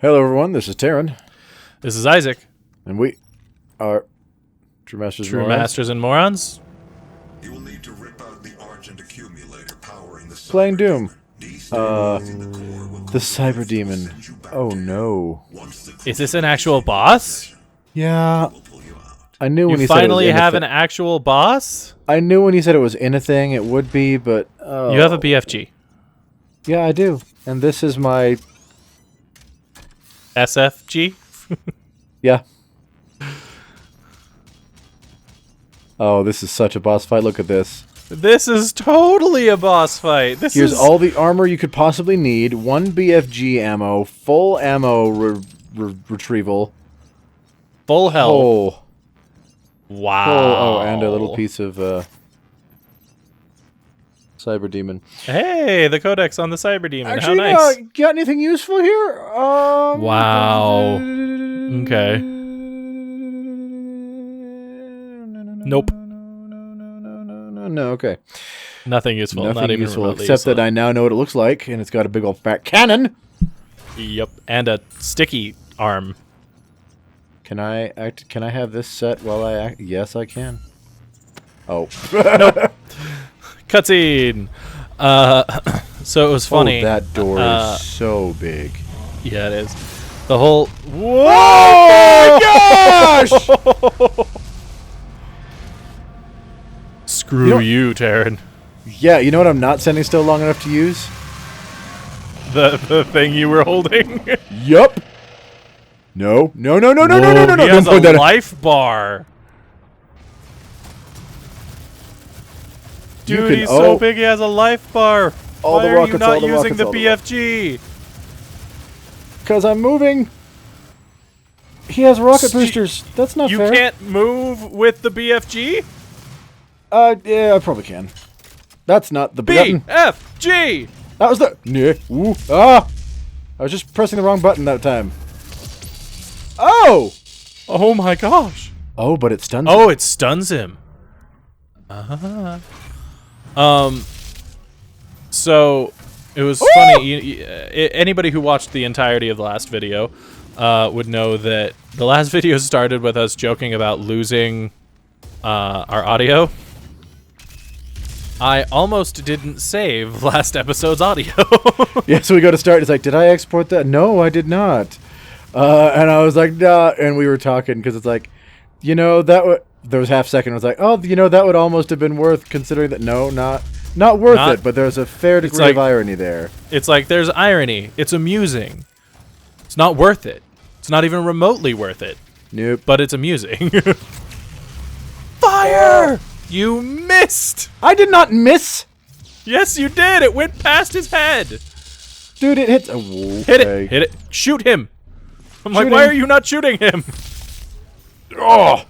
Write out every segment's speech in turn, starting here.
Hello, everyone. This is Taryn, This is Isaac. and we are True Masters. True Masters and Morons. You will need to rip out the Argent accumulator powering the Playing Doom. Cyberdemon. The Cyberdemon. Oh no. Is this an actual boss? Yeah, I knew when You he said it was finally in have a an actual boss? I knew when he said it was in a thing, it would be, but You have a BFG. yeah, I do, and this is my SFG? yeah. Oh, this is such a boss fight. Look at this. This is totally a boss fight. Here's all the armor you could possibly need. 1 BFG ammo, full ammo retrieval. full health. Oh. Wow. Oh, and a little piece of Cyberdemon. Hey, the codex on the Cyberdemon. Actually, How nice. got anything useful here? Wow. Okay. Nope. No, okay. Nothing useful. Nothing Not even useful, remotely except useful. that I now know what it looks like, and it's got a big old fat cannon. Yep. And a sticky arm. Can I have this set while I act? Yes, I can. Oh. Cutscene. So it was funny. Oh, that door is so big. Yeah, it is. The whole. Whoa! Oh my gosh! Screw you, Taryn. Yeah, you know what I'm not standing still long enough to use? The thing you were holding. Yup. No. He has Don't point that a at- life bar. You Dude, can- he's so oh. big he has a life bar. All Why the are you rockets, not all the using rockets, the all the BFG? Because I'm moving. He has rocket boosters. That's not You fair. can't move with the BFG? Yeah, I probably can. That's not the button. BFG! That was the. Yeah. Ooh. Ah! I was just pressing the wrong button that time. Oh! Oh my gosh. Oh, but it stuns. Oh, him. it stuns him. So it was funny. Anybody who watched the entirety of the last video would know that the last video started with us joking about losing our audio. I almost didn't save last episode's audio. Yeah, so we go to start. It's like, did I export that? No, I did not. And I was like, nah. And we were talking because it's like, you know, that would. There was half second. I was like, oh, you know, that would almost have been worth considering that. No, not worth it. But there's a fair degree of irony there. It's like there's irony. It's amusing. It's not worth it. It's not even remotely worth it. Nope. But it's amusing. Fire! You missed! I did not miss. Yes, you did! It went past his head! Dude, it hits. Oh, Hit it! Hit it! Shoot him! I'm like, Shoot why him. are you not shooting him? Oh!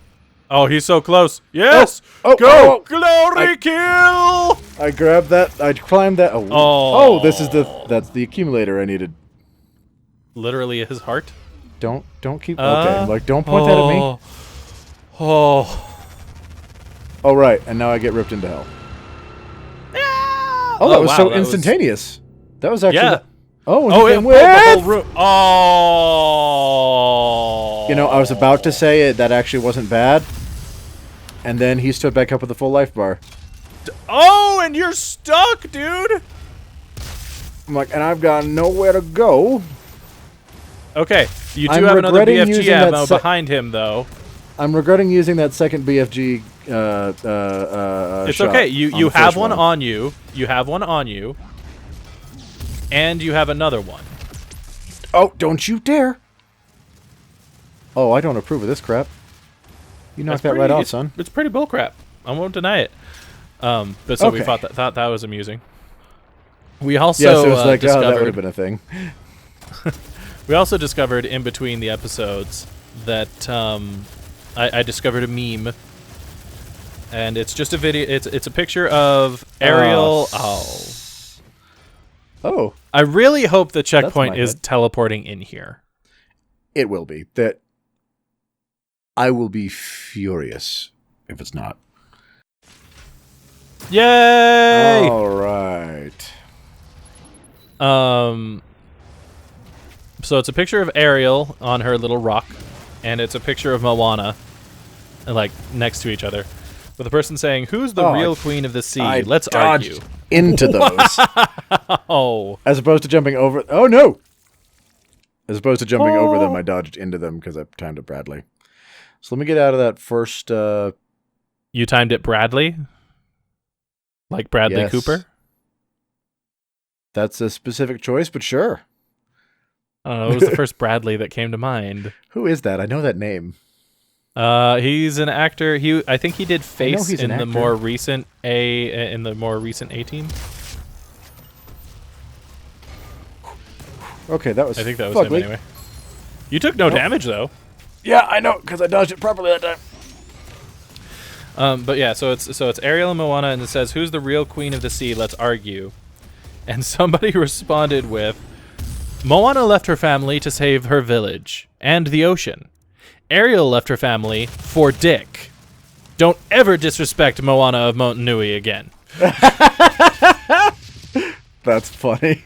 Oh, he's so close. Yes! Oh, Go! oh, oh. Glory kill! I grabbed that. I climbed that. Oh. Oh. This is that's the accumulator I needed. Literally his heart. Don't keep. Okay, like don't point that at me. Oh. Oh right, and now I get ripped into hell. Yeah. Oh, that was wow, so that was- instantaneous. That was actually. Yeah. Oh, Oh, he it came filled the whole with. room. Oh. You know, I was about to say it. That actually wasn't bad. And then he stood back up with a full life bar. Oh, and you're stuck, dude. I'm like, and I've got nowhere to go. Okay, you do I'm have another regretting BFG using that ammo behind him, though. I'm regretting using that second BFG. It's shot okay. on You the have first one on you. You have one on you. And you have another one. Oh, don't you dare! Oh, I don't approve of this crap. You knocked that right off, son. It's pretty bullcrap. I won't deny it. But so we Okay. thought that was amusing. We also Yes, it was like, oh, that discovered would have been a thing. we also discovered in between the episodes that I discovered a meme, and it's just a video. It's a picture of Ariel. Oh, I really hope the checkpoint my is bad. teleporting in here. it will be. That I will be furious if it's not. Yay! All right. So it's a picture of Ariel on her little rock, and it's a picture of Moana, like next to each other, with a person saying, "Who's the real queen of the sea? Let's argue." Into those. Oh, As opposed to jumping over. Oh no! As opposed to jumping over them, I dodged into them because I timed it Bradley. So let me get out of that first. You timed it Bradley, like Bradley Yes. Cooper. That's a specific choice, but sure. It was the first Bradley that came to mind. Who is that? I know that name. He's an actor. I think he did Face he's in an the actor. more recent A Team. Okay, that was. I think that was fugly. him anyway. You took no damage though. Yeah, I know because I dodged it properly that time. But yeah, so it's Ariel and Moana, and it says, "Who's the real queen of the sea? Let's argue." And somebody responded with, "Moana left her family to save her village and the ocean. Ariel left her family for dick. Don't ever disrespect Moana of Motunui again." That's funny.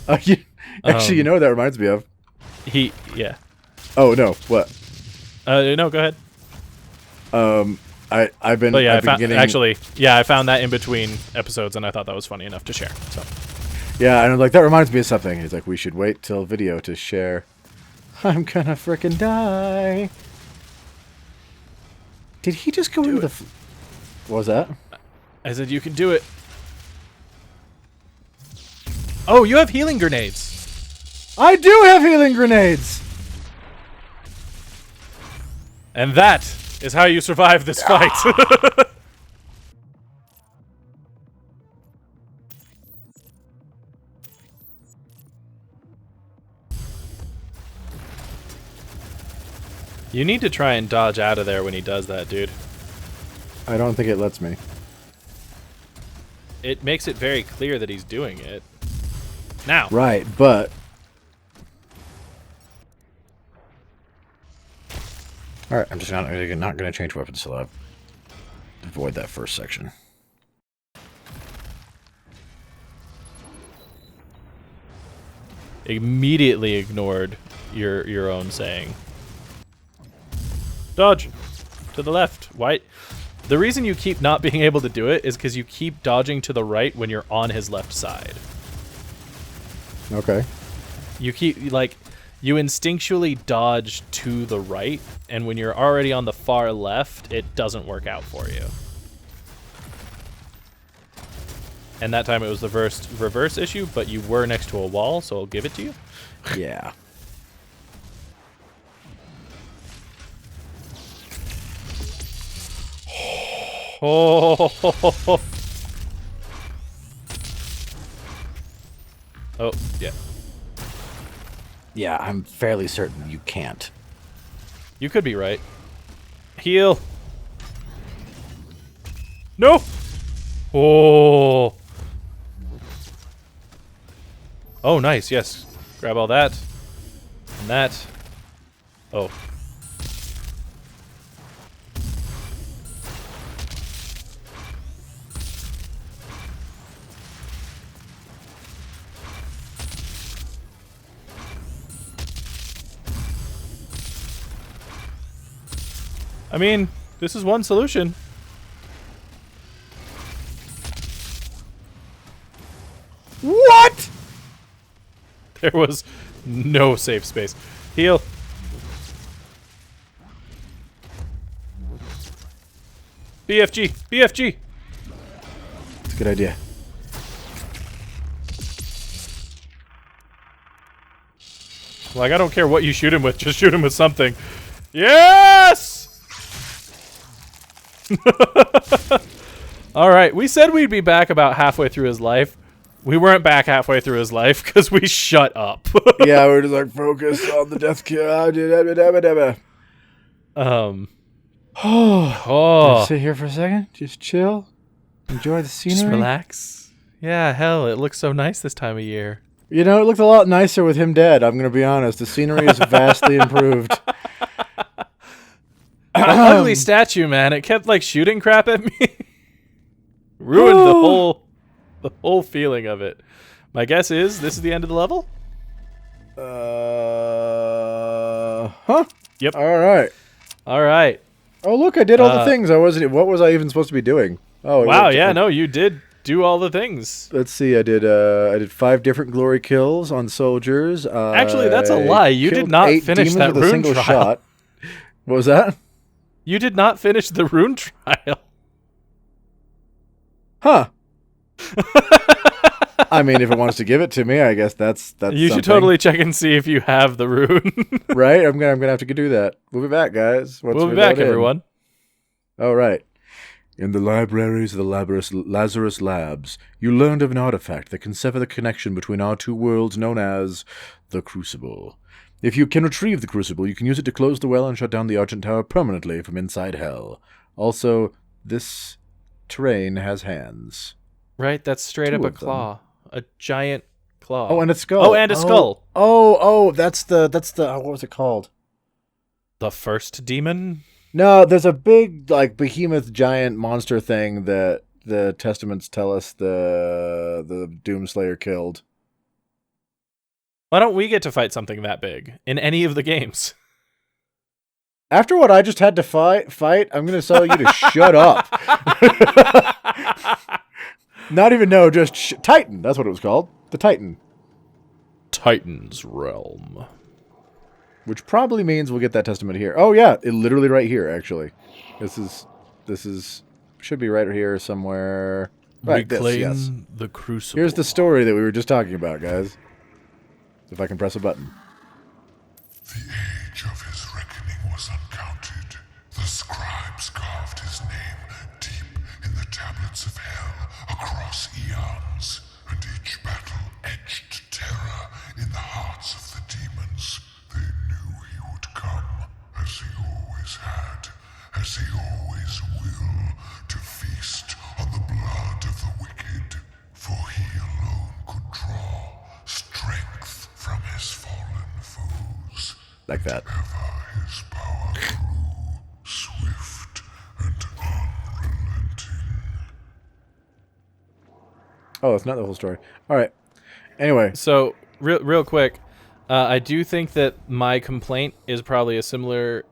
Actually, you know what that reminds me of? Yeah. Oh no, what? No, go ahead. I've been. But yeah, I've been getting, I found that in between episodes, and I thought that was funny enough to share. So. Yeah, and I'm like, that reminds me of something. He's like, we should wait till video to share. I'm gonna frickin' die. Did he just go into the? What was that? I said you can do it. Oh, you have healing grenades. I do have healing grenades. And that is how you survive this fight. You need to try and dodge out of there when he does that, dude. I don't think it lets me. It makes it very clear that he's doing it. Now. Right, but. All right, I'm just not going to change weapons till I avoid that first section. Immediately ignored your own saying. Dodge to the left. Why? The reason you keep not being able to do it is because you keep dodging to the right when you're on his left side. Okay. You keep you instinctually dodge to the right, and when you're already on the far left, it doesn't work out for you. And that time it was the reverse issue, but you were next to a wall, so I'll give it to you. Yeah. Oh, oh, yeah. Yeah, I'm fairly certain you can't. You could be right. Heal. No. Oh. Oh, nice. Yes. Grab all that. And that. Oh. I mean, this is one solution. What? There was no safe space. Heal. BFG. BFG. It's a good idea. Like, I don't care what you shoot him with. Just shoot him with something. Yes! All right. We said we'd be back about halfway through his life. We weren't back halfway through his life because we shut up. Yeah, we're just like, focus on the death kill. Oh. Sit here for a second. Just chill. Enjoy the scenery. Just relax. Yeah, hell, it looks so nice this time of year. You know, it looked a lot nicer with him dead. I'm going to be honest. The scenery is vastly improved. That ugly statue, man. It kept like shooting crap at me. Ruined the whole feeling of it. My guess is this is the end of the level. Huh? Yep. All right. All right. Oh, look, I did all the things. I wasn't. What was I even supposed to be doing? Oh, Wow. Yeah. No, you did do all the things. Let's see. I did 5 different glory kills on soldiers. Actually, that's a lie. You did killed not 8 finish demons that with a rune single trial. shot. What was that? You did not finish the rune trial. Huh. I mean, if it wants to give it to me, I guess that's You should something. totally check and see if you have the rune. Right? I'm gonna have to do that. We'll be back, guys. We'll be back, everyone. All right. In the libraries of the Lazarus Labs, you learned of an artifact that can sever the connection between our 2 worlds known as the Crucible. If you can retrieve the Crucible, you can use it to close the well and shut down the Argent Tower permanently from inside Hell. Also, this terrain has hands. Right, that's straight 2 up a of them. claw. A giant claw. Oh, and a skull. Oh, and a skull. Oh, that's the what was it called? The first demon? No, there's a big like behemoth giant monster thing that the testaments tell us the Doomslayer killed. Why don't we get to fight something that big in any of the games? After what I just had to fight, I'm going to tell you to shut up. Not even no, just Titan. That's what it was called. The Titan. Titan's Realm. Which probably means we'll get that testament here. Oh yeah, it literally right here actually. This is should be right here somewhere. Right, Reclaim yes. the Crucible. Here's the story that we were just talking about, guys. If I can press a button. The age of his reckoning was uncounted. The scribes carved his name deep in the tablets of hell across eons, and each battle etched terror in the hearts of the demons. They knew he would come, as he always had, as he always will, to feast on the blood of the wicked, for he alone could draw strength from his fallen foes. Like that. Ever his power grew, swift and unrelenting. Oh, it's not the whole story. All right. Anyway, So, real quick, I do think that my complaint is probably a similar,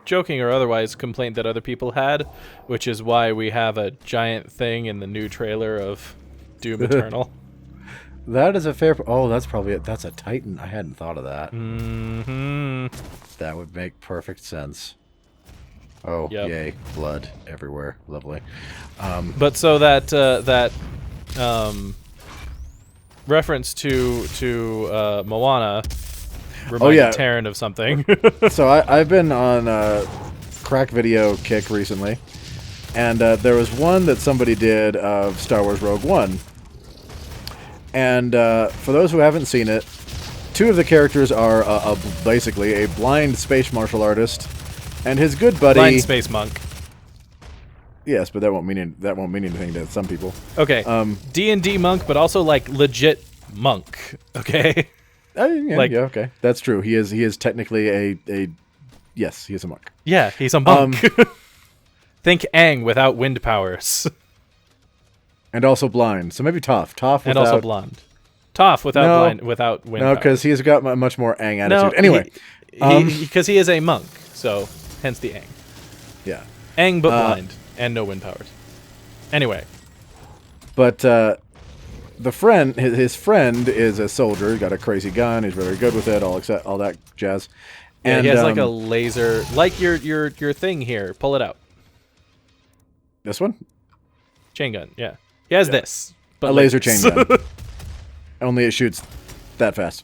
joking or otherwise, complaint that other people had, which is why we have a giant thing in the new trailer of Doom Eternal. that is a fair. Oh, that's probably it. That's a Titan. I hadn't thought of that. Mm-hmm. That would make perfect sense. Oh, Yep. yay! Blood everywhere. Lovely. But so that reference to Moana reminded yeah. Taryn of something. So I've been on a crack video kick recently, and there was one that somebody did of Star Wars Rogue One. And for those who haven't seen it, 2 of the characters are basically a blind space martial artist and his good buddy. Blind space monk. Yes, but that won't mean anything to some people. Okay. D&D monk, but also like legit monk. Okay. Yeah, Like- yeah, okay, that's true. He is technically a yes, he is a monk. Yeah, he's a monk. Think Aang without wind powers. And also blind, so maybe Toph. Toph And without, also blonde. Toph without No. blind, without wind no, powers. because he's got much more Aang attitude. No, Anyway, because he is a monk, so hence the Aang. yeah. Aang but blind and no wind powers. Anyway, But the friend, his friend, is a soldier. He's got a crazy gun. He's very good with it. All that jazz. yeah, And he has like a laser, like your thing here. Pull it out. this one, Chain gun. Yeah, he has this, but a like laser this. chain gun. Only it shoots that fast.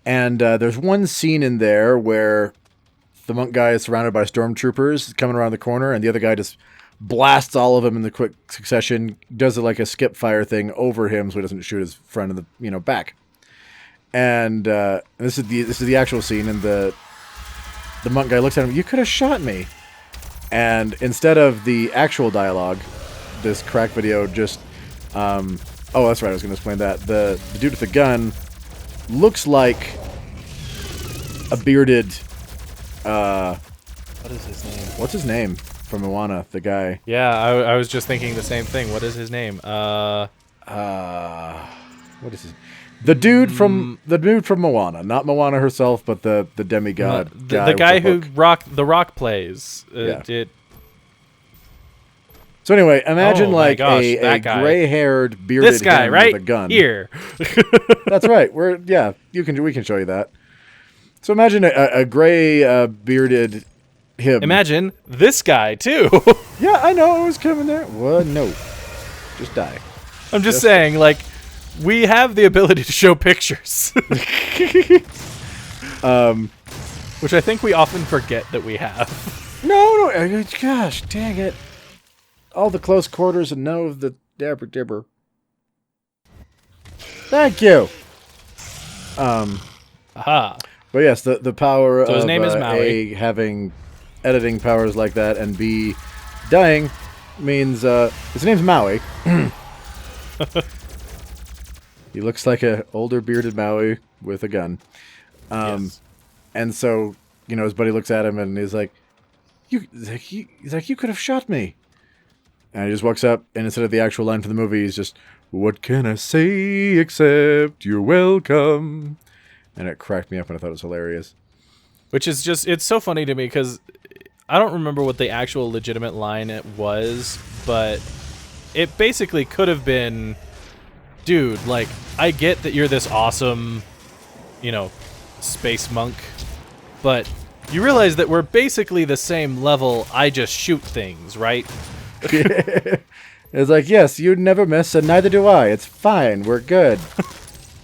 And there's one scene in there where the monk guy is surrounded by stormtroopers coming around the corner, and the other guy just blasts all of them in the quick succession, does it like a skip fire thing over him so he doesn't shoot his friend in the back. And this is the actual scene, and the monk guy looks at him. You could have shot me. And instead of the actual dialogue, this crack video just oh, that's right. I was going to explain that the dude with the gun looks like a bearded. What is his name? What's his name from Moana? The guy. Yeah, I was just thinking the same thing. What is his name? What is his? The dude from Moana, not Moana herself, but the demigod. The guy who The Rock plays. Yeah. So anyway, imagine a gray-haired, bearded this guy him right with a gun. here. That's right. We can show you that. So imagine a gray, bearded him. Imagine this guy too. Yeah, I know it was coming there. Well, no, just die. I'm just saying, like, we have the ability to show pictures, which I think we often forget that we have. No, gosh, dang it! All the close quarters and no of the dabber dibber. Thank you. Aha. But yes, the power So of his name is Maui. A, having editing powers like that, and B, dying means his name's Maui. He looks like an older bearded Maui with a gun. Yes. And so, his buddy looks at him and he's like, you could have shot me. And he just walks up, and instead of the actual line from the movie, he's just, what can I say except you're welcome? And it cracked me up, and I thought it was hilarious. Which is just, it's so funny to me because I don't remember what the actual legitimate line it was, but it basically could have been, dude, like, I get that you're this awesome, space monk, but you realize that we're basically the same level. I just shoot things, right? It's like, yes, you never miss, and neither do I. It's fine. We're good.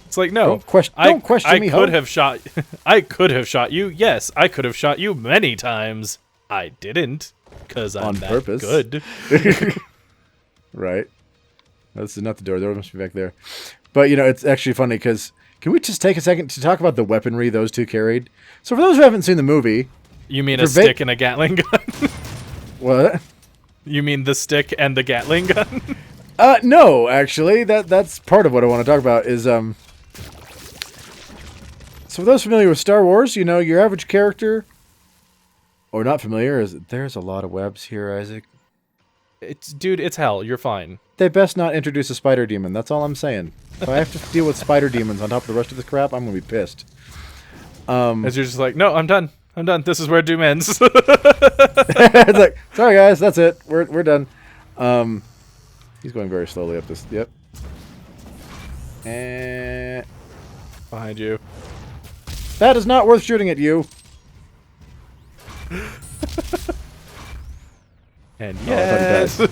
It's like, no. Don't question me. I could have shot you. Yes, I could have shot you many times. I didn't, because I'm on that purpose. good. Right. This is not the door. The door must be back there. But, it's actually funny because can we just take a second to talk about the weaponry those two carried? So for those who haven't seen the movie... You mean a stick and a Gatling gun? What? You mean the stick and the Gatling gun? No, actually. That's part of what I want to talk about is... So for those familiar with Star Wars, your average character... Or not familiar, there's a lot of webs here, Isaac. Dude, it's hell. You're fine. They best not introduce a spider demon. That's all I'm saying. If I have to deal with spider demons on top of the rest of this crap, I'm going to be pissed. As you're just like, no, I'm done. This is where Doom ends. It's like, sorry guys, that's it. We're done. He's going very slowly up this. Yep. And Behind you. that is not worth shooting at you. And Oh, I thought he yes. died.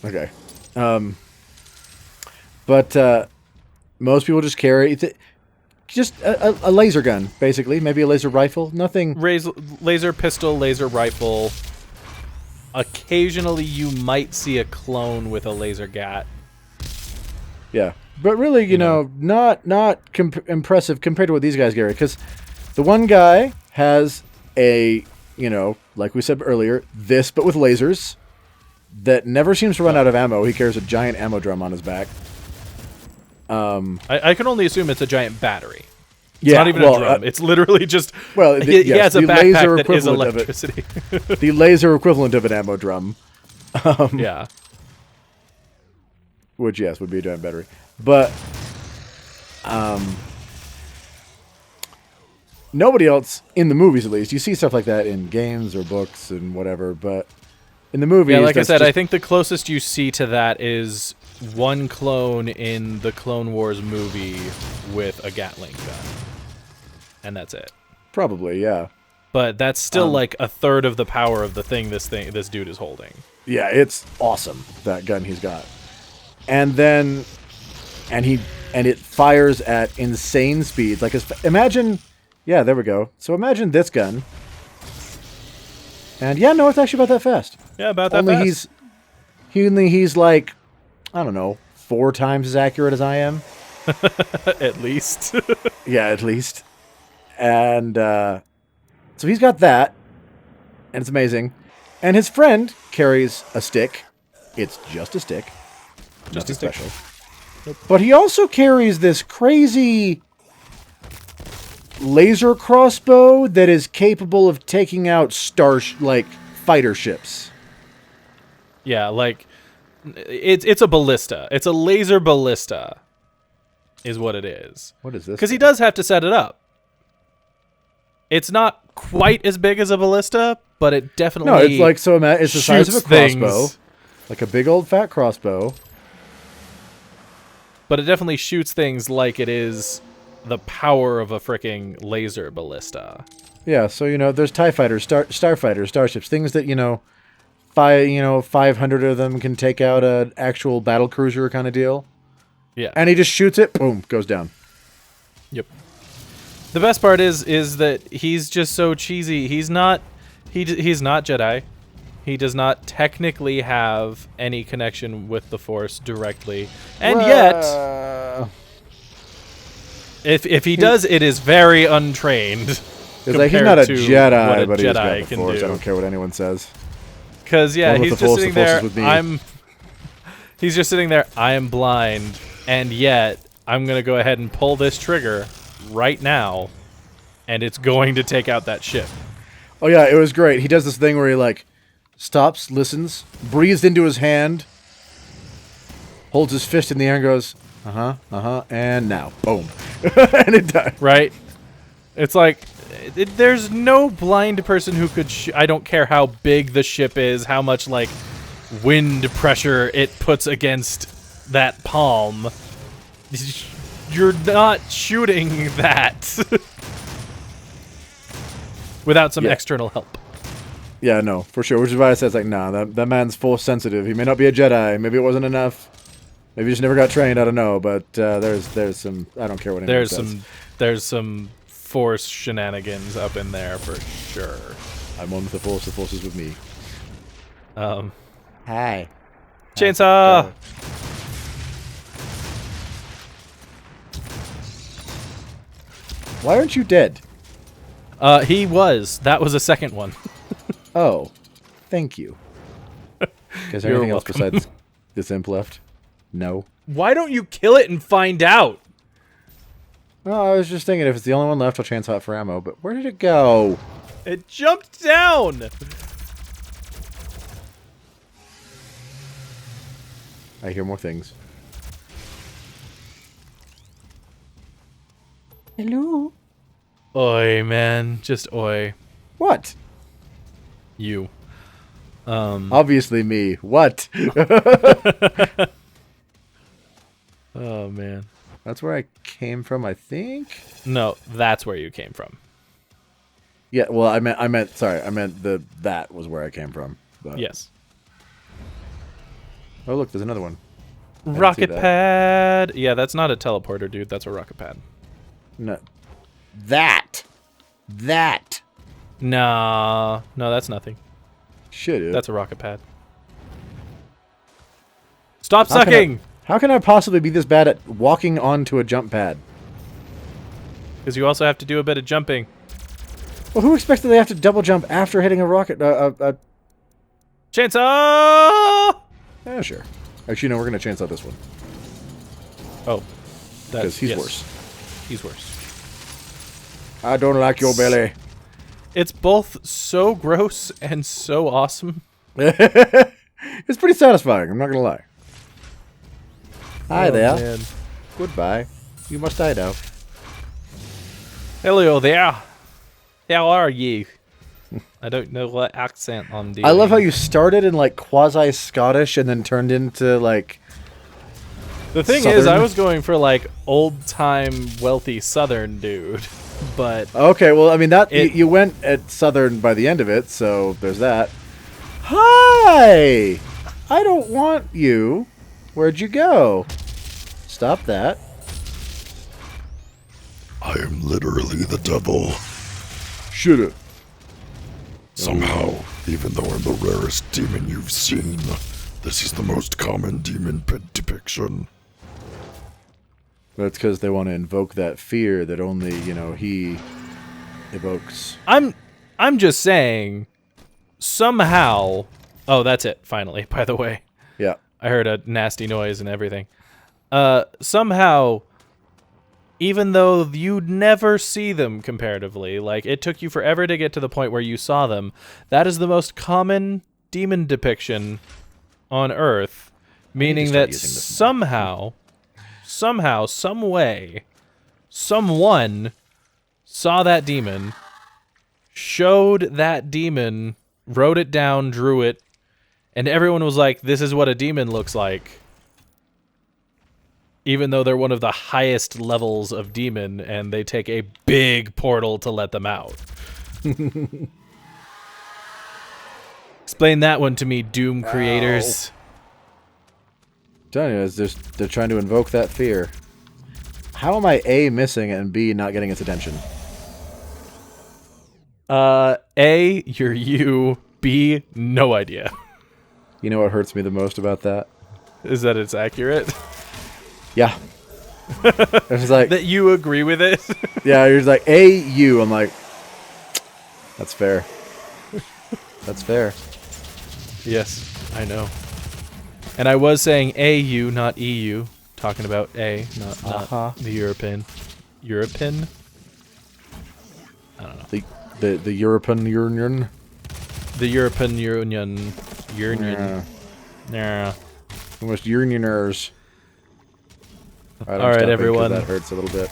Okay. But most people just carry just a laser gun, basically. Maybe a laser rifle. Nothing. Laser pistol, laser rifle. Occasionally, you might see a clone with a laser gat. Yeah, but really, not impressive compared to what these guys carry. Because the one guy has a, like we said earlier, this but with lasers that never seems to run out of ammo. He carries a giant ammo drum on his back. I can only assume it's a giant battery. It's Yeah, not even a drum. It's literally just... Well, he has a the backpack laser that is equivalent of it. electricity. The laser equivalent of an ammo drum. Yeah. Which, yes, would be a giant battery. But, nobody else, in the movies at least, you see stuff like that in games or books and whatever, but in the movies... Yeah, like I said, just, I think the closest you see to that is one clone in the Clone Wars movie with a Gatling gun. And that's it. Probably, yeah. But that's still like a third of the power of the thing this dude is holding. Yeah, it's awesome, that gun he's got. And then... And it fires at insane speeds. Like, imagine... Yeah, there we go. So imagine this gun. And yeah, no, it's actually about that fast. Yeah, about that fast. He's like, I don't know, 4 times as accurate as I am. At least. Yeah, at least. And so he's got that, and it's amazing. And his friend carries a stick. It's just a stick. Just Nothing a stick. special. But he also carries this crazy laser crossbow that is capable of taking out fighter ships. Yeah, like it's a ballista. It's a laser ballista. is what it is. What is this? Because he does have to set it up. It's not quite as big as a ballista, but it definitely No, it's like it's the size of a shoots crossbow, things. like a big old fat crossbow. But it definitely shoots things like it is the power of a freaking laser ballista. Yeah, so there's TIE fighters, starfighters, starships, things that 500 of them can take out an actual battle cruiser kind of deal. Yeah. And he just shoots it, boom, goes down. Yep. The best part is that he's just so cheesy. He's not Jedi. He does not technically have any connection with the Force directly. And yet, if he does, it is very untrained. It's like he's not a compared to Jedi, what a but he's got Jedi the can Force. do. I don't care what anyone says. Because yeah, One with he's the just Force, sitting the Force there. is with me. He's just sitting there. I am blind, and yet I'm gonna go ahead and pull this trigger right now, and it's going to take out that ship. Oh yeah, it was great. He does this thing where he stops, listens, breathes into his hand, holds his fist in the air and goes, and now, boom. And it died. Right? It's like, there's no blind person who could, I don't care how big the ship is, how much, wind pressure it puts against that palm. You're not shooting that without some external help. Yeah, no, for sure. Which is why I said, nah, that man's Force sensitive. He may not be a Jedi. Maybe it wasn't enough. Maybe he just never got trained. I don't know. But there's some. I don't care what anyone says. There's some Force shenanigans up in there for sure. I'm one with the Force. The Force is with me. Hi. Chainsaw. Why aren't you dead? He was. That was a second one. Oh, thank you. Is there You're anything else welcome. besides this imp left? No. Why don't you kill it and find out? No, I was just thinking if it's the only one left, I'll chainsaw it for ammo. But where did it go? It jumped down. I hear more things. Hello. Oi, man. Just oi. What? You. Obviously me. What? Oh, man. That's where I came from, I think. No, that's where you came from. Yeah, well, I meant that was where I came from. But. Yes. Oh, look, there's another one. Rocket pad. Yeah, that's not a teleporter, dude. That's a rocket pad. No. That. Nah. No, that's nothing. Shit. That's a rocket pad. Stop sucking! How can I possibly be this bad at walking onto a jump pad? Because you also have to do a bit of jumping. Well, who expects that they have to double jump after hitting a rocket? Chainsaw! Yeah, sure. Actually, no, we're going to chainsaw this one. Oh. Because he's yes. worse. He's worse. I don't like your belly. It's both so gross and so awesome. It's pretty satisfying, I'm not going to lie. Hi there. Man. Goodbye. You must die now. Hello there. How are you? I don't know what accent I'm doing. I love how you started in quasi-Scottish and then turned into The thing Southern. is, I was going for old-time wealthy Southern dude, but Okay, well, I mean you went at Southern by the end of it, so there's that. Hi! I don't want you. Where'd you go? Stop that. I am literally the devil. Shoulda. Somehow, even though I'm the rarest demon you've seen, this is the most common demon depiction. That's because they want to invoke that fear that only, he evokes. I'm just saying, somehow. Oh, that's it. Finally, by the way. Yeah. I heard a nasty noise and everything. Somehow, even though you'd never see them comparatively, it took you forever to get to the point where you saw them, that is the most common demon depiction on Earth, meaning that somehow somehow, some way, someone saw that demon, showed that demon, wrote it down, drew it, and everyone was like, this is what a demon looks like. Even though they're one of the highest levels of demon, and they take a big portal to let them out. Explain that one to me, Doom creators. I'm telling you, they're trying to invoke that fear. How am I A, missing, and B, not getting its attention? A, you're you. B, no idea. You know what hurts me the most about that? Is that it's accurate? Yeah. It's like That you agree with it? yeah, you're just like A U. I'm like, that's fair. That's fair. Yes, I know. And I was saying AU, not EU. Talking about A, not the European. European? I don't know. The European Union. The European Union. Union. Yeah. Almost unioners. All right, everyone. That hurts a little bit.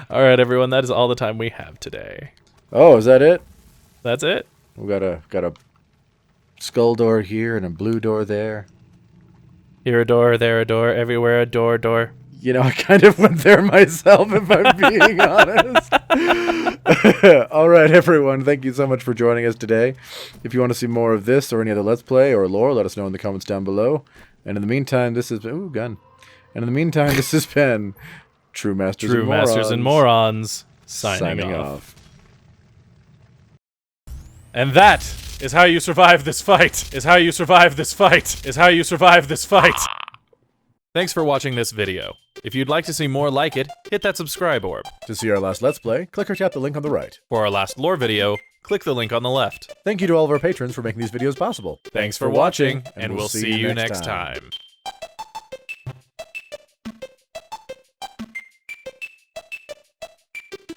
All right, everyone. That is all the time we have today. Oh, is that it? That's it. We got a skull door here and a blue door there. Here a door, there a door, everywhere a door, door. You know, I kind of went there myself, if I'm being honest. All right, everyone. Thank you so much for joining us today. If you want to see more of this or any other Let's Play or lore, let us know in the comments down below. And in the meantime, this has been... Ooh, gun. And in the meantime, this has been True Masters and Morons. Masters and Morons signing off. And that is how you survive this fight. Is how you survive this fight. Is how you survive this fight. Thanks for watching this video. If you'd like to see more like it, hit that subscribe orb. To see our last Let's Play, click or tap the link on the right. For our last lore video, click the link on the left. Thank you to all of our patrons for making these videos possible. Thanks for watching, and we'll see you next time.